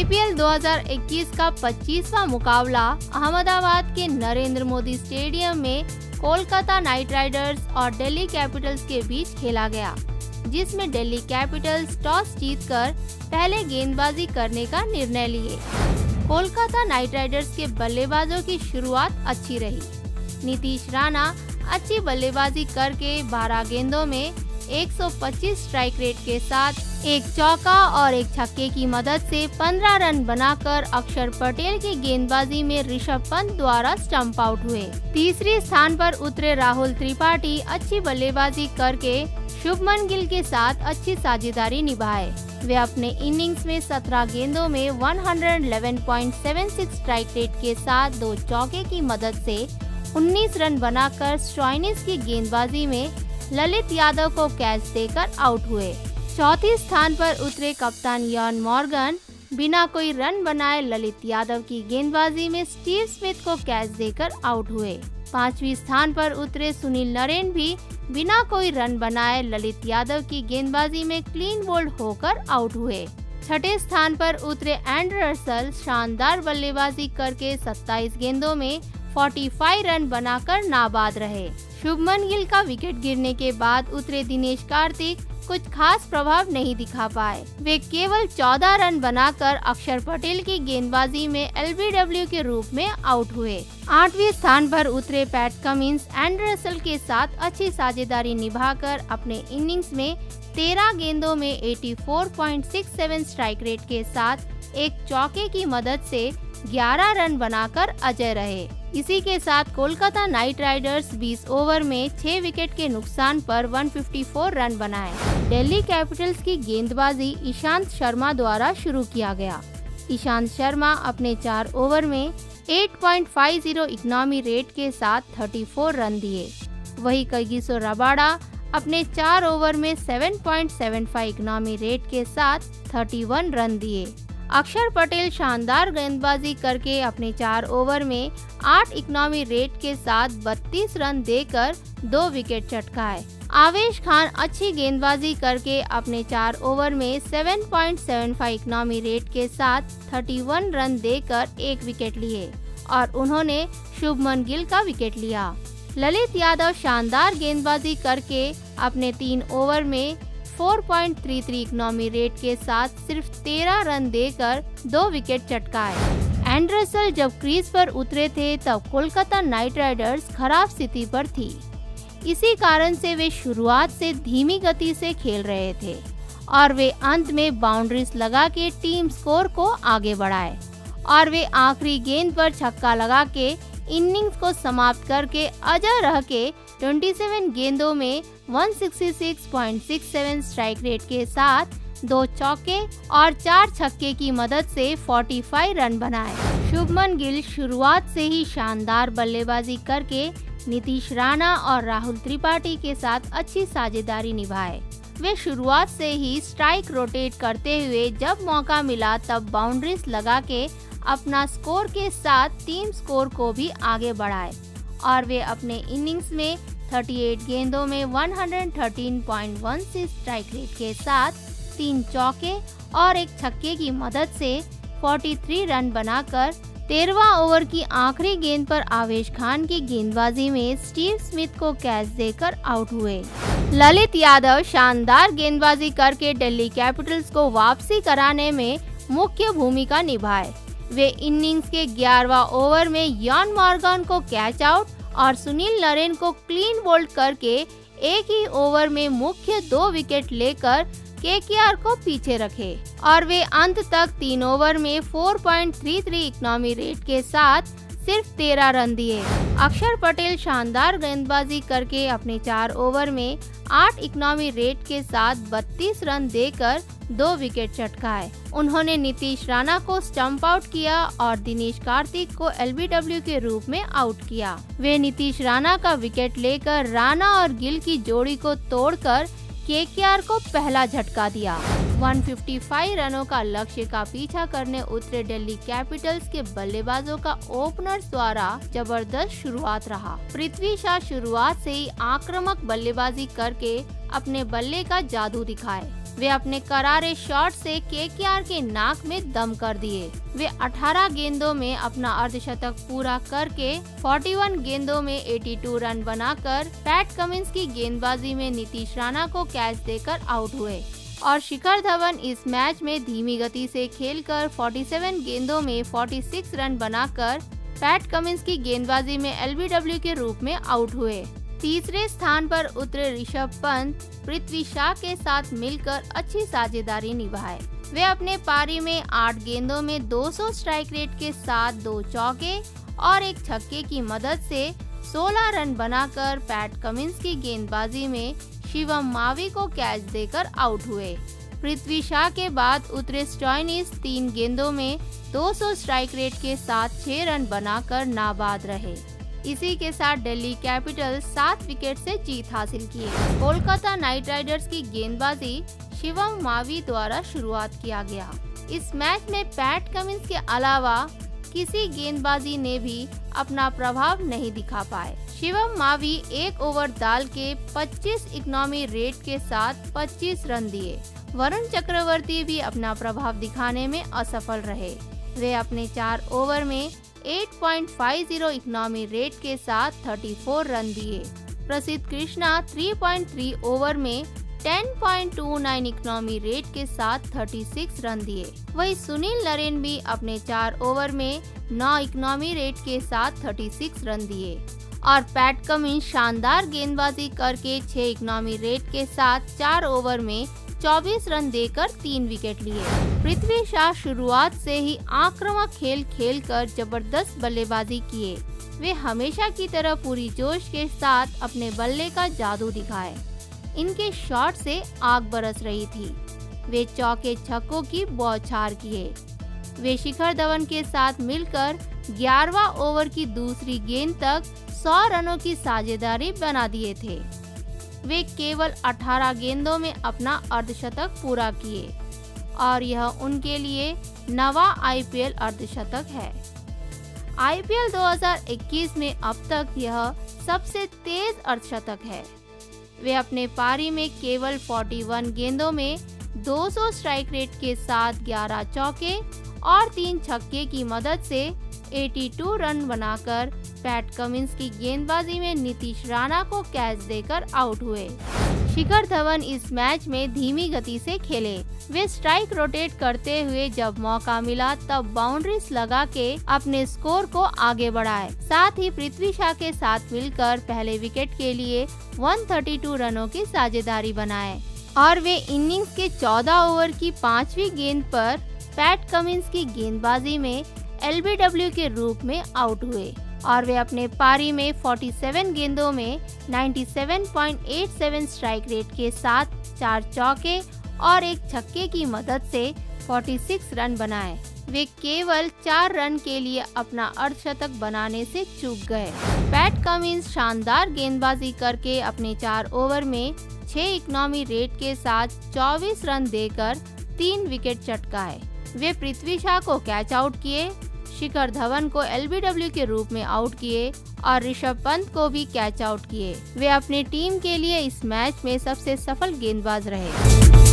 IPL 2021 का 25वां मुकाबला अहमदाबाद के नरेंद्र मोदी स्टेडियम में कोलकाता नाइट राइडर्स और दिल्ली कैपिटल्स के बीच खेला गया, जिसमें दिल्ली कैपिटल्स टॉस जीतकर पहले गेंदबाजी करने का निर्णय लिए। कोलकाता नाइट राइडर्स के बल्लेबाजों की शुरुआत अच्छी रही। नीतीश राणा अच्छी बल्लेबाजी करके 12 गेंदों में 125 स्ट्राइक रेट के साथ एक चौका और एक छक्के की मदद से 15 रन बनाकर अक्षर पटेल की गेंदबाजी में ऋषभ पंत द्वारा स्टंप आउट हुए। तीसरे स्थान पर उतरे राहुल त्रिपाठी अच्छी बल्लेबाजी करके शुभमन गिल के साथ अच्छी साझेदारी निभाए। वे अपने इनिंग्स में 17 गेंदों में 111.76 स्ट्राइक रेट के साथ 2 चौके की मदद से 19 रन बनाकर स्टॉइनिस की गेंदबाजी में ललित यादव को कैच देकर आउट हुए। चौथे स्थान पर उतरे कप्तान इयान मॉर्गन बिना कोई रन बनाए ललित यादव की गेंदबाजी में स्टीव स्मिथ को कैच देकर आउट हुए। 5वें स्थान पर उतरे सुनील नरेन भी बिना कोई रन बनाए ललित यादव की गेंदबाजी में क्लीन बोल्ड होकर आउट हुए। 6ठे स्थान पर उतरे एंड्रे रसेल शानदार बल्लेबाजी करके 27 गेंदों में 45 रन बनाकर नाबाद रहे। शुभमन गिल का विकेट गिरने के बाद उतरे दिनेश कार्तिक कुछ खास प्रभाव नहीं दिखा पाए। वे केवल 14 रन बनाकर अक्षर पटेल की गेंदबाजी में LBW के रूप में आउट हुए। 8वें स्थान पर उतरे पैट कमिंस एंड्रे रसेल के साथ अच्छी साझेदारी निभाकर अपने इनिंग्स में 13 गेंदों में 84.67 स्ट्राइक रेट के साथ एक चौके की मदद से 11 रन बनाकर अजय रहे। इसी के साथ कोलकाता नाइट राइडर्स 20 ओवर में 6 विकेट के नुकसान पर 154 रन बनाए। दिल्ली कैपिटल्स की गेंदबाजी ईशांत शर्मा द्वारा शुरू किया गया। ईशांत शर्मा अपने 4 ओवर में 8.50 इकोनॉमी रेट के साथ 34 रन दिए। वही कगिसो रबाडा अपने 4 ओवर में 7.75 इकोनॉमी रेट के साथ 31 रन दिए। अक्षर पटेल शानदार गेंदबाजी करके अपने 4 ओवर में 8 इकोनॉमी रेट के साथ 32 रन देकर 2 विकेट चटकाए। आवेश खान अच्छी गेंदबाजी करके अपने 4 ओवर में 7.75 इकोनॉमी रेट के साथ 31 रन देकर 1 विकेट लिए और उन्होंने शुभमन गिल का विकेट लिया। ललित यादव शानदार गेंदबाजी करके अपने 3 ओवर में 4.33 इकोनॉमी रेट के साथ सिर्फ 13 रन देकर 2 विकेट चटकाए। एंड्रे रसेल जब क्रीज पर उतरे थे तब कोलकाता नाइट राइडर्स खराब स्थिति पर थी। इसी कारण से वे शुरुआत से धीमी गति से खेल रहे थे और वे अंत में बाउंड्रीज लगा के टीम स्कोर को आगे बढ़ाए और वे आखिरी गेंद पर छक्का लगा के इनिंग्स को समाप्त करके अजय रह के 27 गेंदों में 166.67 स्ट्राइक रेट के साथ 2 चौके और 4 छक्के की मदद से 45 रन बनाए। शुभमन गिल शुरुआत से ही शानदार बल्लेबाजी करके नीतीश राणा और राहुल त्रिपाठी के साथ अच्छी साझेदारी निभाए। वे शुरुआत से ही स्ट्राइक रोटेट करते हुए जब मौका मिला तब बाउंड्रीज लगा के अपना स्कोर के साथ टीम स्कोर को भी आगे बढ़ाए और वे अपने इनिंग्स में 38 गेंदों में 113.16 स्ट्राइक रेट के साथ 3 चौके और 1 छक्के की मदद से 43 रन बनाकर 13वां ओवर की आखिरी गेंद पर आवेश खान की गेंदबाजी में स्टीव स्मिथ को कैच देकर आउट हुए। ललित यादव शानदार गेंदबाजी करके दिल्ली कैपिटल्स को वापसी कराने में मुख्य भूमिका निभाए। वे इनिंग्स के 11वां ओवर में इयान मॉर्गन को कैच आउट और सुनील नरेन को क्लीन बोल्ड करके एक ही ओवर में मुख्य 2 विकेट लेकर KKR को पीछे रखे और वे अंत तक 3 ओवर में 4.33 इकोनॉमी रेट के साथ सिर्फ 13 रन दिए। अक्षर पटेल शानदार गेंदबाजी करके अपने 4 ओवर में 8 इकोनॉमी रेट के साथ 32 रन देकर 2 विकेट चटकाए। उन्होंने नीतीश राणा को स्टंप आउट किया और दिनेश कार्तिक को LBW के रूप में आउट किया। वे नीतीश राणा का विकेट लेकर राणा और गिल की जोड़ी को तोड़कर KKR को पहला झटका दिया। 155 रनों का लक्ष्य का पीछा करने उतरे दिल्ली कैपिटल्स के बल्लेबाजों का ओपनर्स द्वारा जबरदस्त शुरुआत रहा। पृथ्वी शॉ शुरुआत से ही आक्रामक बल्लेबाजी करके अपने बल्ले का जादू दिखाए। वे अपने करारे शॉट से केकेआर के नाक में दम कर दिए। वे 18 गेंदों में अपना अर्धशतक पूरा करके 41 गेंदों में 82 रन बनाकर पैट कमिंस की गेंदबाजी में नीतीश राणा को कैच देकर आउट हुए और शिखर धवन इस मैच में धीमी गति से खेलकर 47 गेंदों में 46 रन बनाकर पैट कमिंस की गेंदबाजी में एलबीडब्ल्यू के रूप में आउट हुए। तीसरे स्थान पर उतरे ऋषभ पंत पृथ्वी शॉ के साथ मिलकर अच्छी साझेदारी निभाए। वे अपने पारी में 8 गेंदों में 200 स्ट्राइक रेट के साथ 2 चौके और 1 छक्के की मदद से 16 रन बनाकर पैट कमिंस की गेंदबाजी में शिवम मावी को कैच देकर आउट हुए। पृथ्वी शॉ के बाद उतरे स्टोइनिस 3 गेंदों में 200 स्ट्राइक रेट के साथ 6 रन बनाकर नाबाद रहे। इसी के साथ दिल्ली कैपिटल्स 7 विकेट से जीत हासिल किए। कोलकाता नाइट राइडर्स की गेंदबाजी शिवम मावी द्वारा शुरुआत किया गया। इस मैच में पैट कमिंस के अलावा किसी गेंदबाजी ने भी अपना प्रभाव नहीं दिखा पाए। शिवम मावी 1 ओवर डाल के 25 इकोनॉमी रेट के साथ 25 रन दिए। वरुण चक्रवर्ती भी अपना प्रभाव दिखाने में असफल रहे। वे अपने 4 ओवर में 8.50 इकोनॉमी रेट के साथ 34 रन दिए। प्रसिद्ध कृष्णा 3.3 ओवर में 10.29 इकोनॉमी रेट के साथ 36 रन दिए। वहीं सुनील नरेन भी अपने 4 ओवर में 9 इकोनॉमी रेट के साथ 36 रन दिए और पैट कमिंस शानदार गेंदबाजी करके 6 इकोनॉमी रेट के साथ 4 ओवर में 24 रन देकर 3 विकेट लिए। पृथ्वी शॉ शुरुआत से ही आक्रामक खेल खेलकर जबरदस्त बल्लेबाजी किए। वे हमेशा की तरह पूरी जोश के साथ अपने बल्ले का जादू दिखाए। इनके शॉट से आग बरस रही थी। वे चौके छक्कों की बौछार किए। वे शिखर धवन के साथ मिलकर 11वां ओवर की दूसरी गेंद तक 100 रनों की साझेदारी बना दिए थे। वे केवल 18 गेंदों में अपना अर्धशतक पूरा किए और यह उनके लिए 9वां आईपीएल अर्धशतक है। आईपीएल 2021 में अब तक यह सबसे तेज अर्धशतक है। वे अपने पारी में केवल 41 गेंदों में 200 स्ट्राइक रेट के साथ 11 चौके और 3 छक्के की मदद से 82 रन बनाकर पैट कमिंस की गेंदबाजी में नीतीश राणा को कैच देकर आउट हुए। शिखर धवन इस मैच में धीमी गति से खेले। वे स्ट्राइक रोटेट करते हुए जब मौका मिला तब बाउंड्रीज लगा के अपने स्कोर को आगे बढ़ाए। साथ ही पृथ्वी शॉ के साथ मिलकर पहले विकेट के लिए 132 रनों की साझेदारी बनाए और वे इनिंग्स के 14 ओवर की 5वीं गेंद पर पैट कमिंस की गेंदबाजी में एलबीडब्ल्यू के रूप में आउट हुए और वे अपने पारी में 47 गेंदों में 97.87 स्ट्राइक रेट के साथ 4 चौके और 1 छक्के की मदद से 46 रन बनाए। वे केवल 4 रन के लिए अपना अर्धशतक बनाने से चूक गए। पैट कमिंस शानदार गेंदबाजी करके अपने 4 ओवर में 6 इकोनॉमी रेट के साथ 24 रन देकर 3 विकेट चटकाए। वे पृथ्वी शॉ को कैच आउट किए, शिखर धवन को एलबीडब्ल्यू के रूप में आउट किए और ऋषभ पंत को भी कैच आउट किए। वे अपनी टीम के लिए इस मैच में सबसे सफल गेंदबाज रहे।